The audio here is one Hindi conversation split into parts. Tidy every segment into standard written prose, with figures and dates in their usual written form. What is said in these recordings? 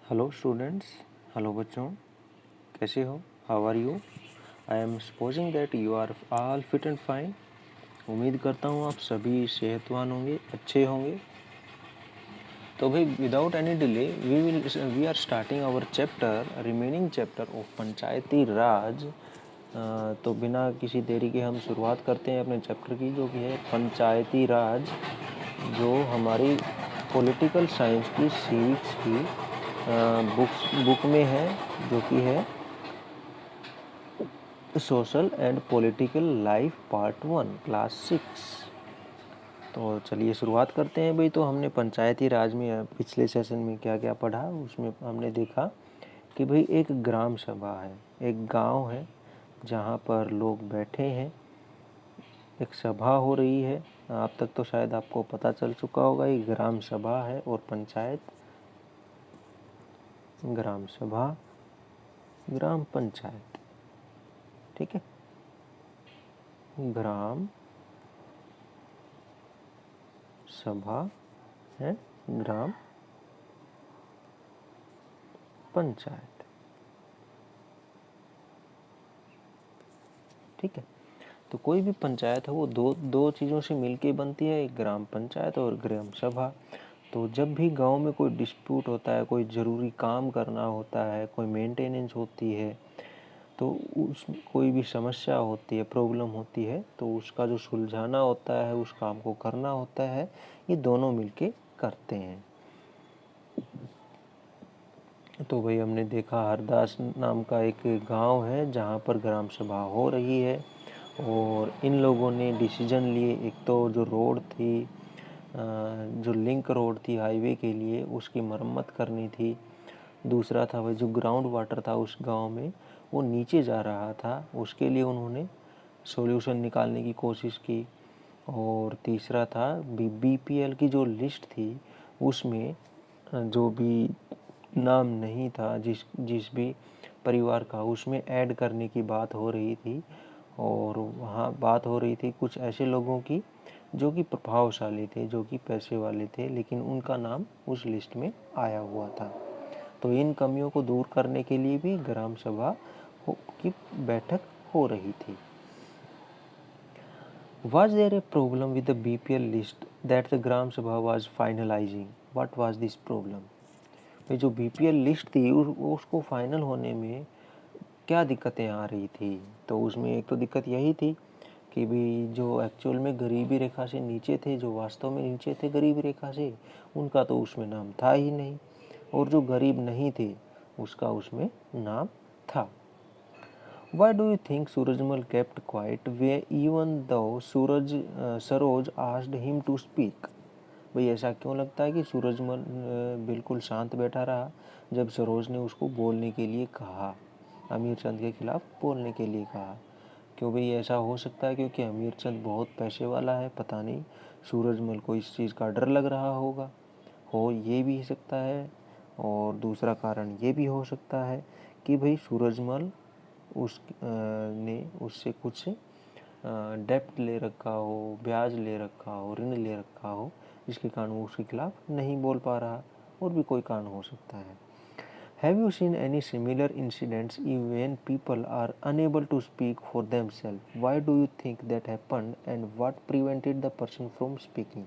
हेलो स्टूडेंट्स, हेलो बच्चों, कैसे हो? How are you? I am supposing that you are all fit and fine. उम्मीद करता हूँ आप सभी सेहतवान होंगे, अच्छे होंगे। तो भाई without any delay we are starting our chapter, remaining chapter of Panchayati Raj. तो बिना किसी देरी के हम शुरुआत करते हैं अपने चैप्टर की, जो कि है पंचायती राज, जो हमारी पॉलिटिकल साइंस की सिविक्स की बुक में है, जो कि है social and political life part 1 class 6। तो चलिए शुरुआत करते हैं भाई। तो हमने पंचायती राज में पिछले सेशन में क्या क्या पढ़ा, उसमें हमने देखा कि भाई एक ग्राम सभा है, एक गांव है जहां पर लोग बैठे हैं, एक सभा हो रही है। अब तक तो शायद आपको पता चल चुका होगा, ये ग्राम सभा है और पंचायत, ग्राम सभा, ग्राम पंचायत। ठीक है, ग्राम सभा है, ग्राम पंचायत। ठीक है, तो कोई भी पंचायत है वो दो दो चीज़ों से मिलके बनती है, एक ग्राम पंचायत और ग्राम सभा। तो जब भी गांव में कोई डिस्प्यूट होता है, कोई ज़रूरी काम करना होता है, कोई मेंटेनेंस होती है, तो उस कोई भी समस्या होती है, प्रॉब्लम होती है, तो उसका जो सुलझाना होता है, उस काम को करना होता है, ये दोनों मिलके करते हैं। तो भाई हमने देखा हरदास नाम का एक गांव है जहाँ पर ग्राम सभा हो रही है, और इन लोगों ने डिसीजन लिए, एक तो जो रोड थी, जो लिंक रोड थी हाईवे के लिए, उसकी मरम्मत करनी थी। दूसरा था भाई जो ग्राउंड वाटर था उस गांव में, वो नीचे जा रहा था, उसके लिए उन्होंने सॉल्यूशन निकालने की कोशिश की। और तीसरा था बीपीएल की जो लिस्ट थी, उसमें जो भी नाम नहीं था, जिस जिस भी परिवार का, उसमें ऐड करने की बात हो रही थी। और वहाँ बात हो रही थी कुछ ऐसे लोगों की जो कि प्रभावशाली थे, जो कि पैसे वाले थे, लेकिन उनका नाम उस लिस्ट में आया हुआ था। तो इन कमियों को दूर करने के लिए भी ग्राम सभा की बैठक हो रही थी। Was there a problem with the BPL list that the Gram Sabha was finalizing? What was this problem? भाई जो बीपीएल लिस्ट थी उसको फाइनल होने में क्या दिक्कतें आ रही थी? तो उसमें एक तो दिक्कत यही थी कि भी जो एक्चुअल में गरीबी रेखा से नीचे थे, जो वास्तव में नीचे थे गरीबी रेखा से, उनका तो उसमें नाम था ही नहीं, और जो गरीब नहीं थे उसका उसमें नाम था। Why do you think Surajmal kept quiet even though Saroj asked him to speak? भाई ऐसा क्यों लगता है कि सूरजमल बिल्कुल शांत बैठा रहा जब सरोज ने उसको बोलने के लिए कहा, अमीर चंद के खिलाफ बोलने के लिए कहा? क्यों भाई ऐसा हो सकता है क्योंकि अमीर चंद बहुत पैसे वाला है, पता नहीं सूरजमल को इस चीज़ का डर लग रहा होगा, हो ये भी सकता है। और दूसरा कारण ये भी हो सकता है कि भाई सूरजमल ने उससे कुछ डेप्ट ले रखा हो, ब्याज ले रखा हो, ऋण ले रखा हो, जिसके कारण वो उसके खिलाफ नहीं बोल पा रहा, और भी कोई कारण हो सकता है। Have you seen any similar incidents when people are unable to speak for themselves? Why do you think that happened and what prevented the person from speaking?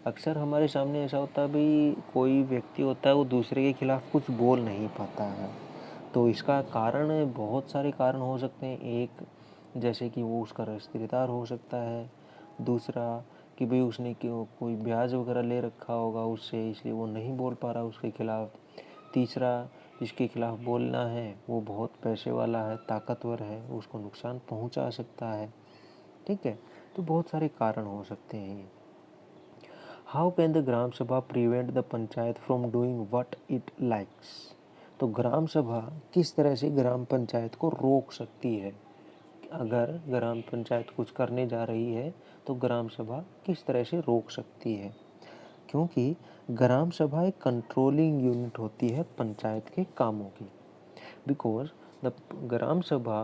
अक्सर हमारे सामने ऐसा होता है भाई, कोई व्यक्ति होता है वो दूसरे के खिलाफ कुछ बोल नहीं पाता है। तो इसका कारण बहुत सारे कारण हो सकते हैं। एक जैसे कि वो उसका रिश्तेदार हो सकता है, दूसरा कि भाई उसने क्यों कोई ब्याज वगैरह ले रखा होगा उससे, इसलिए वो नहीं बोल पा रहा उसके खिलाफ। तीसरा, जिसके खिलाफ बोलना है वो बहुत पैसे वाला है, ताकतवर है, उसको नुकसान पहुंचा सकता है। ठीक है, तो बहुत सारे कारण हो सकते हैं। हाउ कैन द ग्राम सभा prevent the panchayat from doing what it likes? तो ग्राम सभा किस तरह से ग्राम पंचायत को रोक सकती है? अगर ग्राम पंचायत कुछ करने जा रही है तो ग्राम सभा किस तरह से रोक सकती है? क्योंकि ग्राम सभा एक कंट्रोलिंग यूनिट होती है पंचायत के कामों की। Because the gram sabha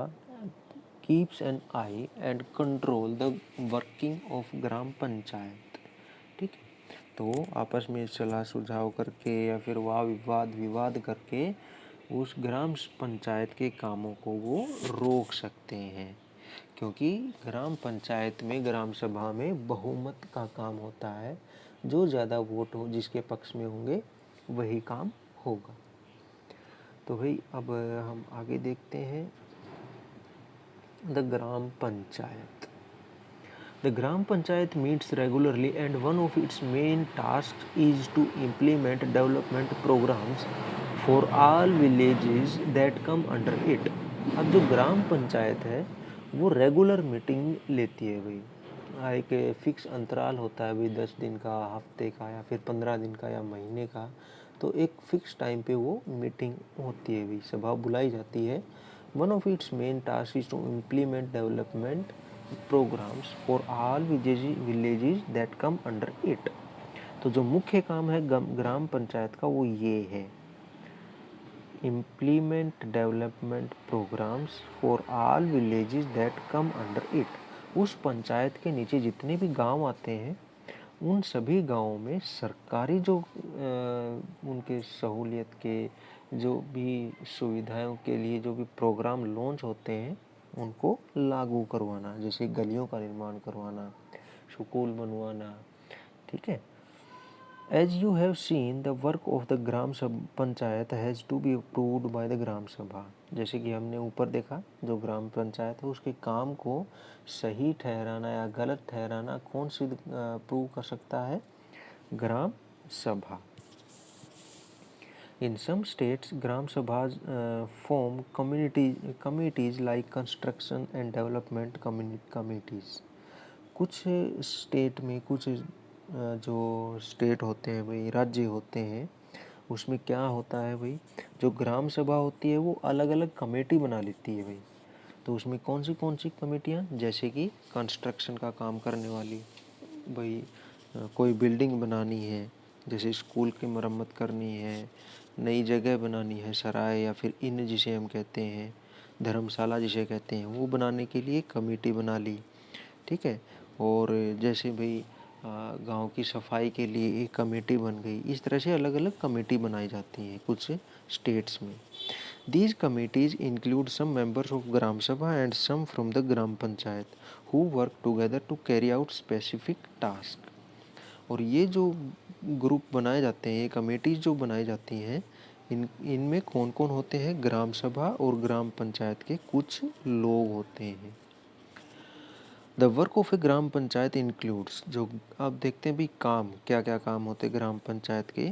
keeps an eye and control the working of gram panchayat. ठीक है, तो आपस में सलाह सुझाव करके या फिर वाद विवाद करके उस ग्राम पंचायत के कामों को वो रोक सकते हैं, क्योंकि ग्राम पंचायत में ग्राम सभा में बहुमत का काम होता है। जो ज़्यादा वोट हो जिसके पक्ष में होंगे वही काम होगा। तो भाई अब हम आगे देखते हैं the gram panchayat. The Gram Panchayat meets regularly and one of its main tasks is to implement development programs for all villages that come under it. अब जो ग्राम पंचायत है वो रेगुलर मीटिंग लेती है भाई। एक फिक्स अंतराल होता है भाई, 10 दिन का, हफ्ते का या फिर 15 दिन का या महीने का। तो एक फिक्स टाइम पे वो मीटिंग होती है भाई, सभा बुलाई जाती है। One of its main task is to implement development programmes for all villages that come under it. तो जो मुख्य काम है ग्राम पंचायत का वो ये है, implement development programmes for all villages that come under it. उस पंचायत के नीचे जितने भी गांव आते हैं उन सभी गांवों में सरकारी जो उनके सहूलियत के जो भी सुविधाओं के लिए जो भी प्रोग्राम लॉन्च होते हैं उनको लागू करवाना, जैसे गलियों का निर्माण करवाना, स्कूल बनवाना। ठीक है। As you have seen the work of the gram panchayat has to be approved by the gram sabha. जैसे कि हमने ऊपर देखा, जो ग्राम पंचायत है उसके काम को सही ठहराना या गलत ठहराना कौन सिद्ध अप्रूव कर सकता है? ग्राम सभा। In some states, Gram Sabhas form committees like construction and development committees. कुछ स्टेट में, कुछ जो स्टेट होते हैं भाई, राज्य होते हैं, उसमें क्या होता है भाई, जो ग्राम सभा होती है वो अलग अलग कमेटी बना लेती है भाई। तो उसमें कौन सी कमेटियाँ, जैसे कि कंस्ट्रक्शन का काम करने वाली भाई, कोई बिल्डिंग बनानी है, जैसे स्कूल की मरम्मत करनी है, नई जगह बनानी है, सराय या फिर इन जिसे हम कहते हैं, धर्मशाला जिसे कहते हैं, वो बनाने के लिए कमेटी बना ली। ठीक है। और जैसे भाई गांव की सफाई के लिए एक कमेटी बन गई। इस तरह से अलग अलग कमेटी बनाई जाती हैं कुछ स्टेट्स में। These committees include some members of Gram Sabha and some from the Gram Panchayat who work together to carry out specific tasks. और ये जो ग्रुप बनाए जाते हैं, ये कमेटीज जो बनाई जाती हैं, इनमें कौन कौन होते हैं? ग्राम सभा और ग्राम पंचायत के कुछ लोग होते हैं। The work of A gram panchayat includes, जो आप देखते हैं भी काम, क्या क्या काम होते हैं ग्राम पंचायत के?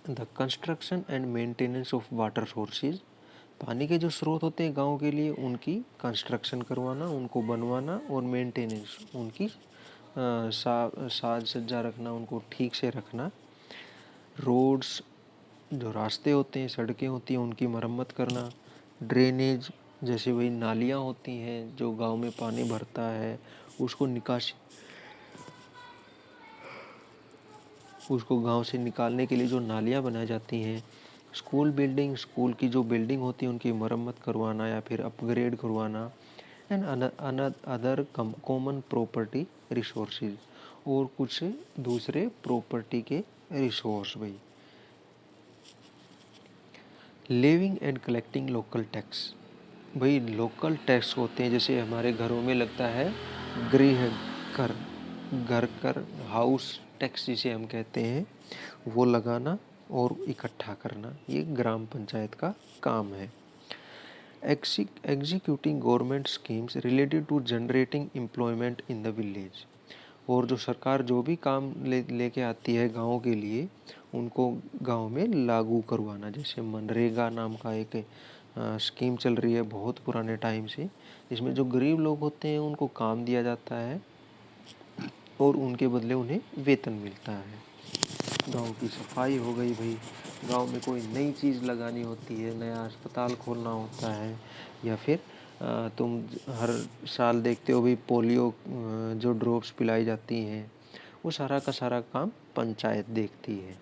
The construction and maintenance of water sources, पानी के जो स्रोत होते हैं गांव के लिए उनकी कंस्ट्रक्शन करवाना, उनको बनवाना, और मेंटेनेंस, उनकी साज सज्जा रखना, उनको ठीक से रखना। रोड्स, जो रास्ते होते हैं, सड़कें होती हैं, उनकी मरम्मत करना। ड्रेनेज, जैसे वही नालियाँ होती हैं, जो गांव में पानी भरता है उसको गांव से निकालने के लिए जो नालियाँ बनाई जाती हैं। स्कूल बिल्डिंग, स्कूल की जो बिल्डिंग होती है उनकी मरम्मत करवाना या फिर अपग्रेड करवाना। And other common property resources, और कुछ दूसरे प्रॉपर्टी के रिसोर्स भाई। Living and collecting local tax, भाई लोकल टैक्स होते हैं, जैसे हमारे घरों में लगता है गृह कर, घर कर, हाउस टैक्स जिसे हम कहते हैं, वो लगाना और इकट्ठा करना, ये ग्राम पंचायत का काम है। Executing government schemes related to generating employment in the village, और जो सरकार जो भी काम लेके आती है गाँव के लिए, उनको गांव में लागू करवाना। जैसे मनरेगा नाम का एक स्कीम चल रही है बहुत पुराने टाइम से, जिसमें जो गरीब लोग होते हैं उनको काम दिया जाता है और उनके बदले उन्हें वेतन मिलता है। गांव की सफाई हो गई भाई, गांव में कोई नई चीज़ लगानी होती है, नया अस्पताल खोलना होता है, या फिर तुम हर साल देखते हो भाई पोलियो जो ड्रॉप्स पिलाई जाती हैं, वो सारा का सारा काम पंचायत देखती है।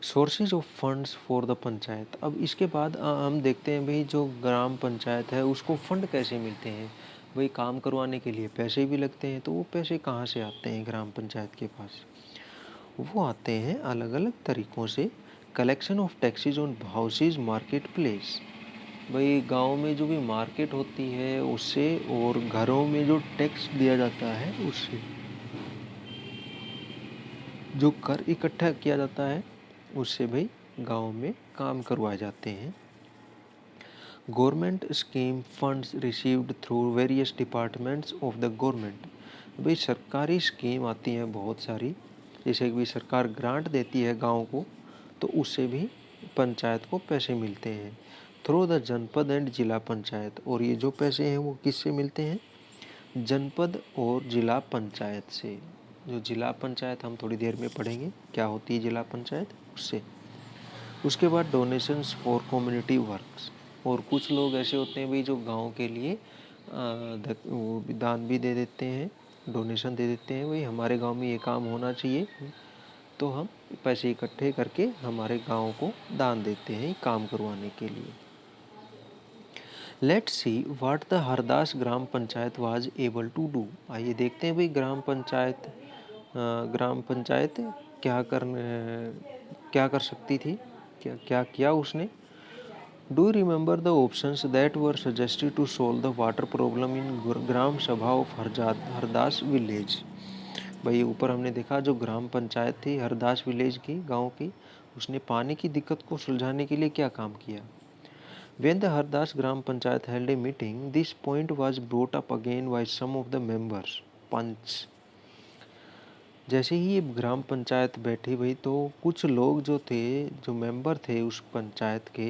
Sources of funds for the panchayat, अब इसके बाद हम देखते हैं भाई जो ग्राम पंचायत है उसको फंड कैसे मिलते हैं। भाई काम करवाने के लिए पैसे भी लगते हैं, तो वो पैसे कहाँ से आते हैं ग्राम पंचायत के पास? वो आते हैं अलग अलग तरीक़ों से। Collection of taxes on houses market place, भाई गांव में जो भी मार्केट होती है उससे, और घरों में जो टैक्स दिया जाता है उससे, जो कर इकट्ठा किया जाता है उससे भाई गांव में काम करवाए जाते हैं। Government scheme funds received through various departments of the government, भाई सरकारी स्कीम आती हैं बहुत सारी, जैसे कि सरकार ग्रांट देती है गांव को, तो उससे भी पंचायत को पैसे मिलते हैं थ्रू द जनपद एंड जिला पंचायत। और ये जो पैसे हैं वो किससे मिलते हैं? जनपद और जिला पंचायत से। जो जिला पंचायत हम थोड़ी देर में पढ़ेंगे क्या होती है जिला पंचायत, उससे। उसके बाद डोनेशंस फॉर कम्युनिटी वर्क्स, और कुछ लोग ऐसे होते हैं भाई जो गांव के लिए वो दान भी दे देते हैं, डोनेशन दे देते हैं, भाई हमारे गांव में ये काम होना चाहिए, तो हम पैसे इकट्ठे करके हमारे गांव को दान देते हैं काम करवाने के लिए। Let's see what the Hardas Gram Panchayat was able to do. आइए देखते हैं भाई ग्राम पंचायत क्या कर सकती थी, क्या क्या किया उसने। Do you remember the options that were suggested to solve the water problem in gram sabha of Hardas village. भाई ऊपर हमने देखा जो ग्राम पंचायत थी हरदास विलेज की, गांव की, उसने पानी की दिक्कत को सुलझाने के लिए क्या काम किया। When the Hardas Gram Panchayat held a meeting, this point was brought up again by some of the members, पंच। जैसे ही ये ग्राम पंचायत बैठी भाई, तो कुछ लोग जो थे, जो मेंबर थे उस पंचायत के,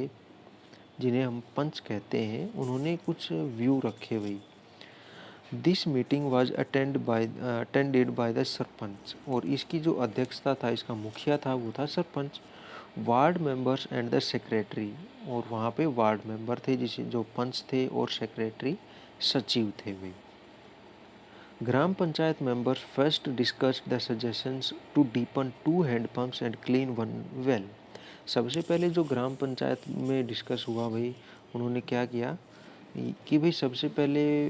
जिन्हें हम पंच कहते हैं, उन्होंने कुछ व्यू रखे भाई। This meeting was attended by the sarpanch, और इसकी जो अध्यक्षता था, इसका मुखिया था, वो था sarpanch. Ward members and the secretary, और वहाँ पे वार्ड मेंबर थे जिसे जो पंच थे, और सेक्रेटरी सचिव थे वे। Gram panchayat members first discussed the suggestions to deepen 2 hand pumps and clean 1 well. सबसे पहले जो ग्राम पंचायत में डिस्कस हुआ भाई, उन्होंने क्या किया कि भाई सबसे पहले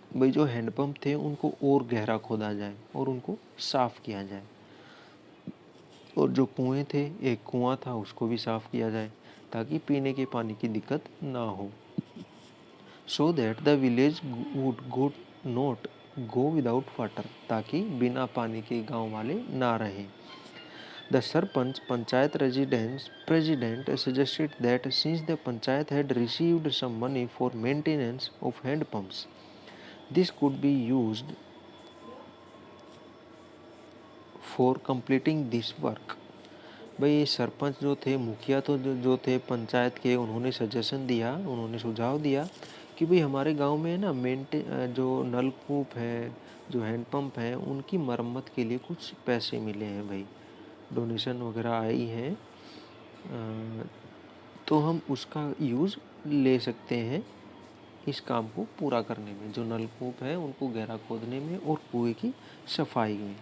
भाई जो हैंडपम्प थे उनको और गहरा खोदा जाए और उनको साफ़ किया जाए, और जो कुएं थे, एक कुआं था, उसको भी साफ़ किया जाए ताकि पीने के पानी की दिक्कत ना हो। So that the village would not go without water, ताकि बिना पानी के गांव वाले ना रहें। The sarpanch panchayat residence president suggested that since the panchayat had received some money for maintenance of hand pumps, this could be used for completing this work. भाई सरपंच जो थे, मुखिया तो जो थे पंचायत के, उन्होंने सजेशन दिया, उन्होंने सुझाव दिया कि भाई हमारे गांव में ना जो नलकूप है, जो हैंडपम्प हैं, उनकी मरम्मत के लिए कुछ पैसे मिले हैं भाई, डोनेशन वगैरह आई है, तो हम उसका यूज़ ले सकते हैं इस काम को पूरा करने में, जो नलकूप है उनको गहरा खोदने में और कुएं की सफाई में।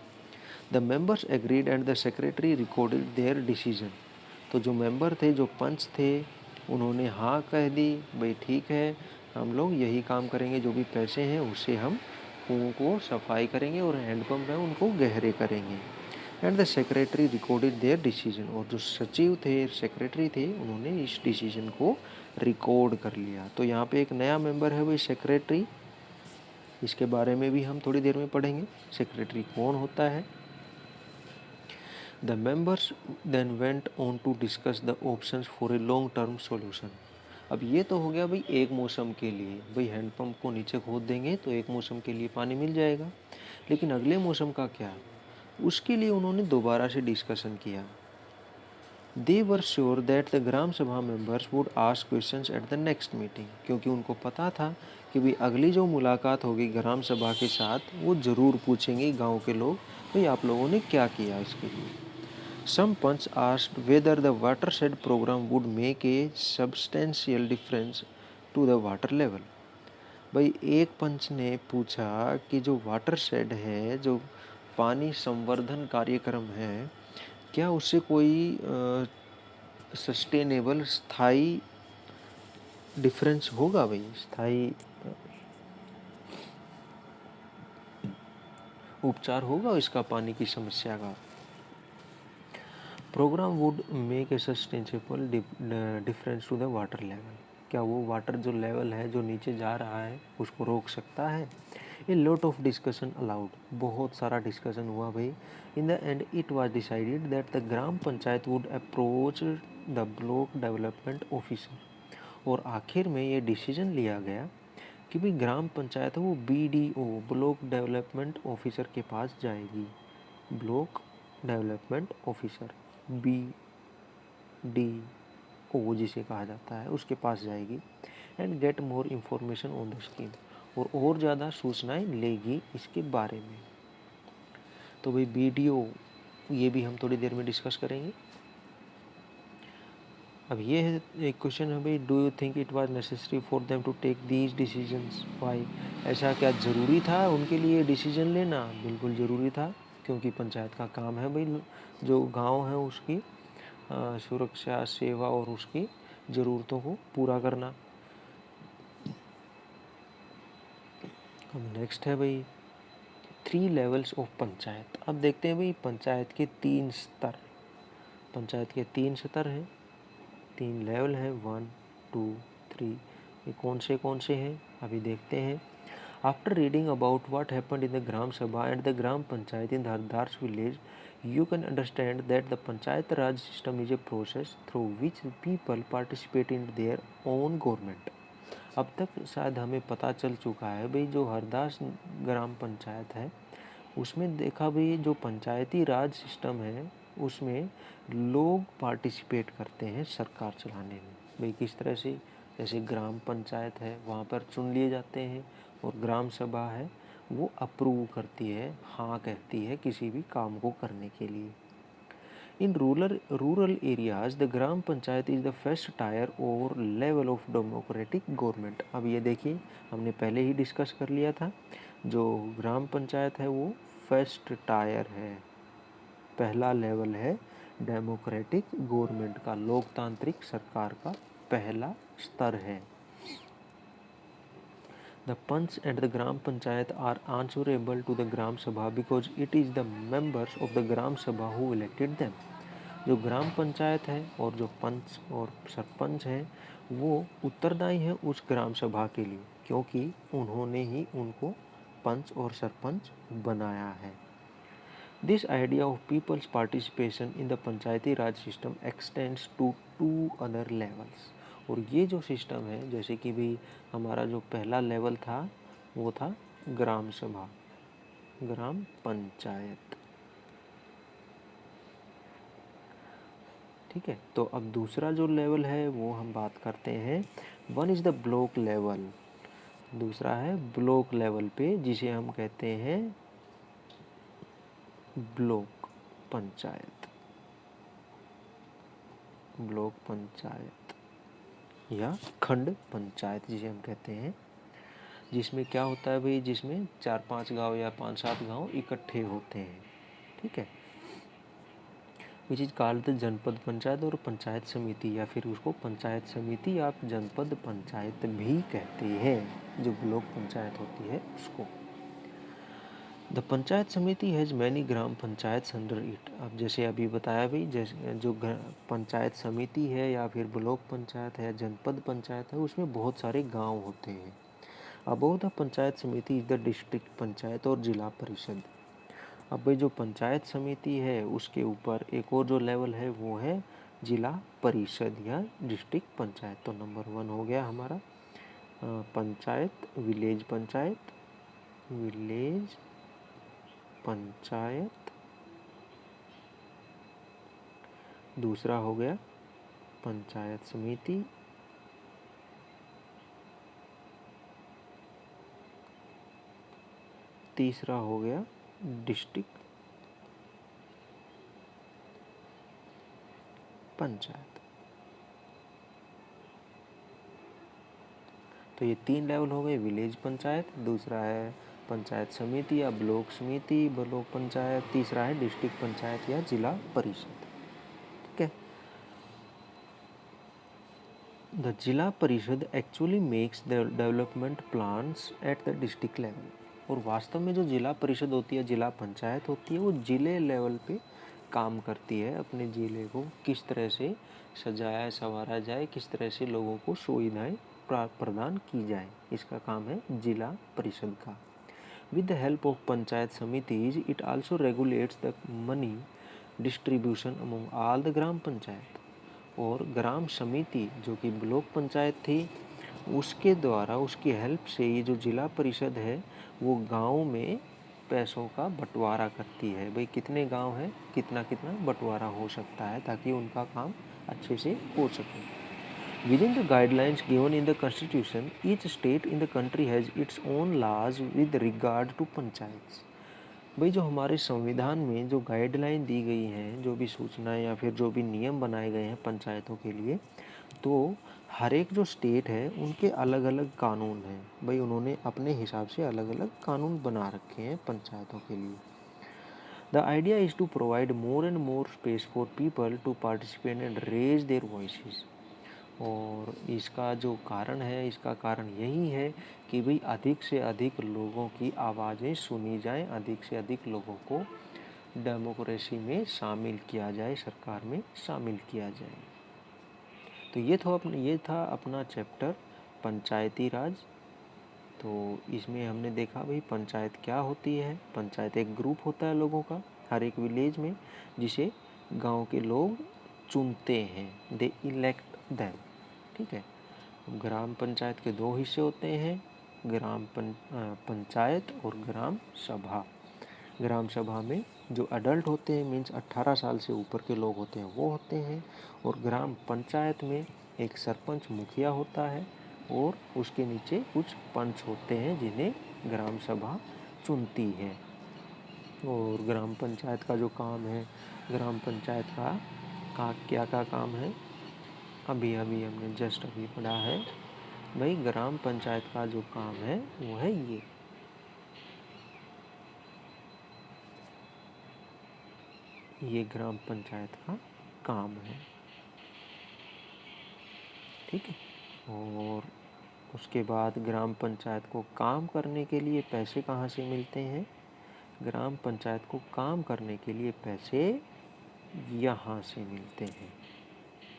The members agreed and the secretary recorded there decision. तो जो मेंबर थे, जो पंच थे, उन्होंने हाँ कह दी, भाई ठीक है, हम लोग यही काम करेंगे, जो भी पैसे हैं उससे हम कुओं को सफाई करेंगे और हैंडपम्प है उनको गहरे करेंगे। And the secretary recorded there decision, और जो सचिव थे, सेक्रेटरी थे, उन्होंने इस डिसीजन को रिकॉर्ड कर लिया। तो यहाँ पे एक नया मेंबर है भाई सेक्रेटरी, इसके बारे में भी हम थोड़ी देर में पढ़ेंगे, सेक्रेटरी कौन होता है। The members then went on to discuss the options for a long term solution। अब ये तो हो गया भाई एक मौसम के लिए, भाई हैंडपम्प को नीचे खोद देंगे तो एक मौसम के लिए पानी मिल जाएगा, लेकिन अगले मौसम का क्या, उसके लिए उन्होंने दोबारा से डिस्कशन किया। दे were sure that the gram सभा members would ask questions at the next meeting, क्योंकि उनको पता था कि भाई अगली जो मुलाकात होगी ग्राम सभा के साथ, वो ज़रूर पूछेंगे गांव के लोग, भाई आप लोगों ने क्या किया इसके लिए। Some punch asked whether the watershed program would make a substantial difference to the water level। भाई एक पंच ने पूछा कि जो वाटरशेड है, जो पानी संवर्धन कार्यक्रम है, क्या उससे कोई सस्टेनेबल स्थायी डिफरेंस होगा भाई, स्थायी उपचार होगा इसका पानी की समस्या का। Programme would make a sustainable difference to the water level. क्या वो वाटर जो लेवल है जो नीचे जा रहा है उसको रोक सकता है। A lot of discussion allowed, बहुत सारा डिस्कशन हुआ भाई। In the end it was decided that the gram panchayat would approach the block development officer. और आखिर में ये डिसीजन लिया गया कि भाई ग्राम पंचायत है वो BDO ब्लॉक डेवलपमेंट ऑफिसर के पास जाएगी। ब्लॉक डेवलपमेंट ऑफिसर BDO जिसे कहा जाता है उसके पास जाएगी and get more information on the scheme, और ज़्यादा सूचनाएं लेगी इसके बारे में। तो भाई BDO ये भी हम थोड़ी देर में डिस्कस करेंगे। अब ये है एक क्वेश्चन है भाई, do you think it was necessary for them to take these decisions, why. ऐसा क्या ज़रूरी था उनके लिए डिसीजन लेना। बिल्कुल ज़रूरी था, क्योंकि पंचायत का काम है भाई जो गांव है उसकी सुरक्षा सेवा और उसकी ज़रूरतों को पूरा करना। अब नेक्स्ट है भाई 3 लेवल्स ऑफ पंचायत। अब देखते हैं भाई पंचायत के 3 स्तर। पंचायत के 3 स्तर हैं, 3 लेवल हैं, 1 2 3। ये कौन से हैं अभी देखते हैं। After reading about what happened in the gram sabha and the gram panchayat in the Hardas village, you can understand that the Panchayat Raj system is a process through which people participate in their own government। अब तक शायद हमें पता चल चुका है भाई जो हरदास ग्राम पंचायत है उसमें देखा भाई जो पंचायती राज सिस्टम है उसमें लोग पार्टिसिपेट करते हैं सरकार चलाने में। भाई किस तरह से, जैसे ग्राम पंचायत है वहाँ पर चुन लिए जाते हैं और ग्राम सभा है वो अप्रूव करती है, हाँ कहती है किसी भी काम को करने के लिए। In rural areas the gram panchayat is the first tier और लेवल ऑफ डेमोक्रेटिक गवर्नमेंट। अब ये देखिए हमने पहले ही डिस्कस कर लिया था, जो ग्राम पंचायत है वो फर्स्ट टायर है, पहला लेवल है डेमोक्रेटिक गवर्नमेंट का, लोकतांत्रिक सरकार का पहला स्तर है। The Panch and the Gram Panchayat are answerable to the Gram Sabha because it is the members of the Gram Sabha who elected them। जो ग्राम पंचायत है और जो पंच और सरपंच हैं वो उत्तरदायी हैं उस ग्राम सभा के लिए, क्योंकि उन्होंने ही उनको पंच और सरपंच बनाया है। This idea of people's participation in the panchayati raj system extends to 2 other levels. और ये जो सिस्टम है जैसे कि भी हमारा जो पहला लेवल था वो था ग्राम सभा, ग्राम पंचायत, ठीक है। तो अब दूसरा जो लेवल है वो हम बात करते हैं, 1 इज़ द ब्लॉक लेवल, दूसरा है ब्लॉक लेवल पे जिसे हम कहते हैं ब्लॉक पंचायत, ब्लॉक पंचायत या खंड पंचायत जिसे हम कहते हैं, जिसमें क्या होता है भाई, जिसमें 4-5 गांव या 5-7 गांव इकट्ठे होते हैं, ठीक है। विच इज कॉल्ड द जनपद पंचायत और पंचायत समिति, या फिर उसको पंचायत समिति या जनपद पंचायत भी कहते हैं, जो ब्लॉक पंचायत होती है उसको। द पंचायत समिति has many gram panchayat under it. अब जैसे अभी बताया भाई, जैसे जो पंचायत समिति है या फिर ब्लॉक पंचायत है, जनपद पंचायत है, उसमें बहुत सारे गांव होते हैं। अबव द पंचायत समिति इज द डिस्ट्रिक्ट पंचायत और जिला परिषद। अब भाई जो पंचायत समिति है उसके ऊपर एक और जो लेवल है वो है जिला परिषद या डिस्ट्रिक्ट पंचायत। तो नंबर 1 हो गया हमारा पंचायत, विलेज पंचायत, विलेज पंचायत। दूसरा हो गया पंचायत समिति, तीसरा हो गया डिस्ट्रिक्ट पंचायत। तो ये 3 लेवल हो गए, विलेज पंचायत, दूसरा है पंचायत समिति या ब्लॉक समिति, ब्लॉक पंचायत, तीसरा है डिस्ट्रिक्ट पंचायत या जिला परिषद, ठीक है। द जिला परिषद actually makes the development plans at the district level. और वास्तव में जो जिला परिषद होती है, जिला पंचायत होती है, वो जिले लेवल पे काम करती है। अपने जिले को किस तरह से सजाया संवारा जाए, किस तरह से लोगों को सुविधाएं प्रदान की जाए, इसका काम है जिला परिषद का। With the help of panchayat samitis it also regulates the money distribution among all the gram panchayat. और ग्राम समिति जो कि ब्लॉक पंचायत थी, उसके द्वारा, उसकी हेल्प से ये जो जिला परिषद है वो गांव में पैसों का बंटवारा करती है। भाई कितने गांव हैं, कितना कितना बंटवारा हो सकता है, ताकि उनका काम अच्छे से हो सके। Within the guidelines given in the constitution, each state in the country has its own laws with regard to panchayat. भाई जो हमारे संविधान में जो गाइडलाइन दी गई हैं, जो भी सूचनाएं या फिर जो भी नियम बनाए गए हैं पंचायतों के लिए, तो हर एक जो स्टेट है उनके अलग अलग कानून हैं। भाई उन्होंने अपने हिसाब से अलग अलग कानून बना रखे हैं पंचायतों के लिए। The idea is to provide more and more space for people to participate and raise their voices. और इसका जो कारण है, इसका कारण यही है कि भाई अधिक से अधिक लोगों की आवाज़ें सुनी जाएं, अधिक से अधिक लोगों को डेमोक्रेसी में शामिल किया जाए, सरकार में शामिल किया जाए। तो ये था अपना चैप्टर पंचायती राज। तो इसमें हमने देखा भाई पंचायत क्या होती है। पंचायत एक ग्रुप होता है लोगों का हर एक विलेज में, जिसे गांव के लोग चुनते हैं, दे इलेक्ट देम। ठीक है। ग्राम पंचायत के दो हिस्से होते हैं, पंचायत और ग्राम सभा। ग्राम सभा में जो अडल्ट होते हैं, मीन्स 18 साल से ऊपर के लोग होते हैं, वो होते हैं। और ग्राम पंचायत में एक सरपंच मुखिया होता है और उसके नीचे कुछ पंच होते हैं जिन्हें ग्राम सभा चुनती है। और ग्राम पंचायत का जो काम है, ग्राम पंचायत का क्या काम है, अभी हमने जस्ट अभी पढ़ा है। भाई ग्राम पंचायत का जो काम है वो है ये ग्राम पंचायत का काम है। ठीक है। और उसके बाद ग्राम पंचायत को काम करने के लिए पैसे कहाँ से मिलते हैं? ग्राम पंचायत को काम करने के लिए पैसे यहाँ से मिलते हैं।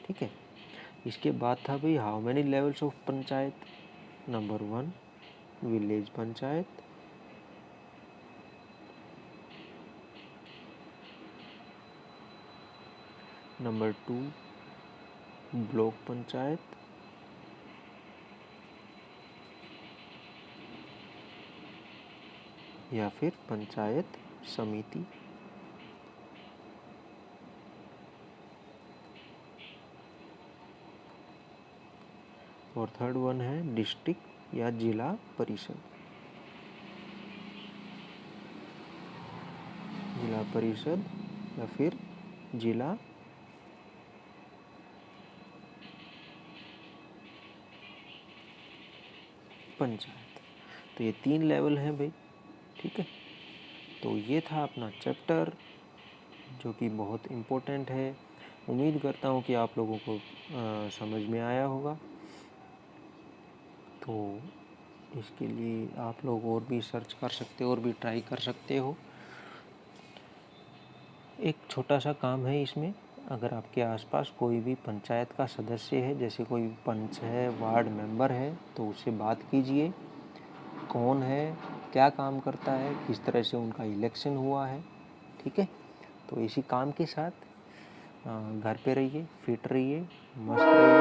ठीक है। इसके बाद था भाई how many levels of panchayat. Number 1 village panchayat, number 2 block panchayat, या फिर पंचायत समिति, और थर्ड वन है डिस्ट्रिक्ट या जिला परिषद। जिला परिषद या फिर जिला पंचायत। तो ये 3 लेवल हैं भाई। ठीक है। तो ये था अपना चैप्टर जो कि बहुत इम्पोर्टेंट है। उम्मीद करता हूँ कि आप लोगों को समझ में आया होगा। तो इसके लिए आप लोग और भी सर्च कर सकते हो और भी ट्राई कर सकते हो। एक छोटा सा काम है इसमें, अगर आपके आसपास कोई भी पंचायत का सदस्य है, जैसे कोई पंच है, वार्ड मेंबर है, तो उससे बात कीजिए। कौन है, क्या काम करता है, किस तरह से उनका इलेक्शन हुआ है। ठीक है। तो इसी काम के साथ घर पे रहिए, फिट रहिए, मस्त रहिए।